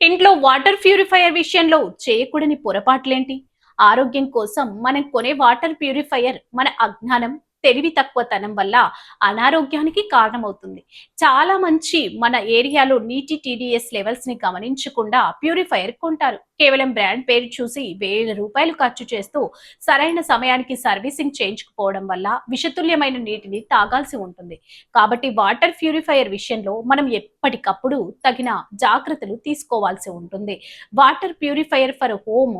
ఇంట్లో water purifier విషయంలో చేయకూడని పొరపాట్లేంటి? ఆరోగ్యం కోసం మనం కొనే వాటర్ ప్యూరిఫైయర్ మన అజ్ఞానం, తెలివి తక్కువతనం వల్ల అనారోగ్యానికి కారణమవుతుంది. చాలా మంచి మన ఏరియాలో నీటి టీడీఎస్ లెవెల్స్ ని గమనించకుండా ప్యూరిఫైయర్ కొంటారు. కేవలం బ్రాండ్ పేరు చూసి వేల రూపాయలు ఖర్చు చేస్తూ సరైన సమయానికి సర్వీసింగ్ చేయించుకోవడం వల్ల విషతుల్యమైన నీటిని తాగాల్సి ఉంటుంది. కాబట్టి వాటర్ ప్యూరిఫైయర్ విషయంలో మనం ఎప్పటికప్పుడు తగిన జాగ్రత్తలు తీసుకోవాల్సి ఉంటుంది. Water purifier for home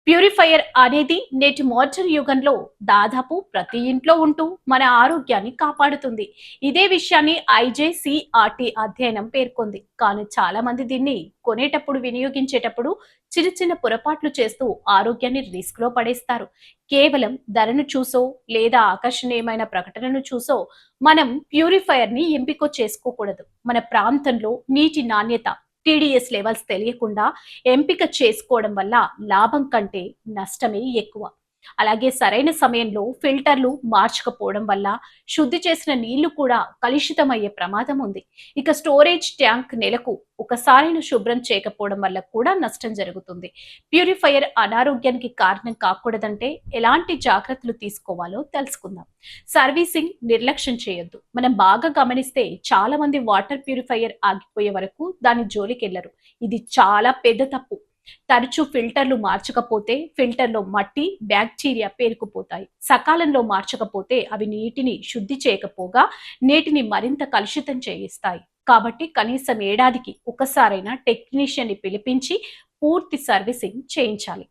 purifier అనేది నేటి మోడ్రన్ యుగంలో దాదాపు ప్రతి ఇంట్లో ఉంటూ మన ఆరోగ్యాన్ని కాపాడుతుంది. ఇదే విషయాన్ని ఐజేసిఆర్టీ అధ్యయనం పేర్కొంది. కానీ చాలా మంది దీన్ని కొనేటప్పుడు, వినియోగించేటప్పుడు చిన్న చిన్న పొరపాట్లు చేస్తూ ఆరోగ్యాన్ని రిస్క్ లో పడేస్తారు. కేవలం ధరను చూసో లేదా ఆకర్షణీయమైన ప్రకటనను చూసో మనం ప్యూరిఫైయర్ ని ఎంపిక చేసుకోకూడదు. మన ప్రాంతంలో నీటి నాణ్యత, టీడీఎస్ లెవెల్స్ తెలియకుండా ఎంపిక చేసుకోవడం వల్ల లాభం కంటే నష్టమే ఎక్కువ. అలాగే సరైన సమయంలో ఫిల్టర్లు మార్చకపోవడం వల్ల శుద్ధి చేసిన నీళ్లు కూడా కలుషితమయ్యే ప్రమాదం ఉంది. ఇక స్టోరేజ్ ట్యాంక్ నెలకు ఒకసారైనా శుభ్రం చేయకపోవడం వల్ల కూడా నష్టం జరుగుతుంది. ప్యూరిఫైయర్ అనారోగ్యానికి కారణం కాకూడదంటే ఎలాంటి జాగ్రత్తలు తీసుకోవాలో తెలుసుకుందాం. సర్వీసింగ్ నిర్లక్ష్యం చేయొద్దు. మనం బాగా గమనిస్తే చాలా మంది వాటర్ ప్యూరిఫైయర్ ఆగిపోయే వరకు దాని జోలికెళ్లరు. ఇది చాలా పెద్ద తప్పు. తరచూ ఫిల్టర్లు మార్చకపోతే ఫిల్టర్లో మట్టి, బ్యాక్టీరియా పేరుకుపోతాయి. సకాలంలో మార్చకపోతే అవి నీటిని శుద్ధి చేయకపోగా నీటిని మరింత కలుషితం చేయిస్తాయి. కాబట్టి కనీసం ఏడాదికి ఒకసారైనా టెక్నీషియన్ని పిలిపించి పూర్తి సర్వీసింగ్ చేయించాలి.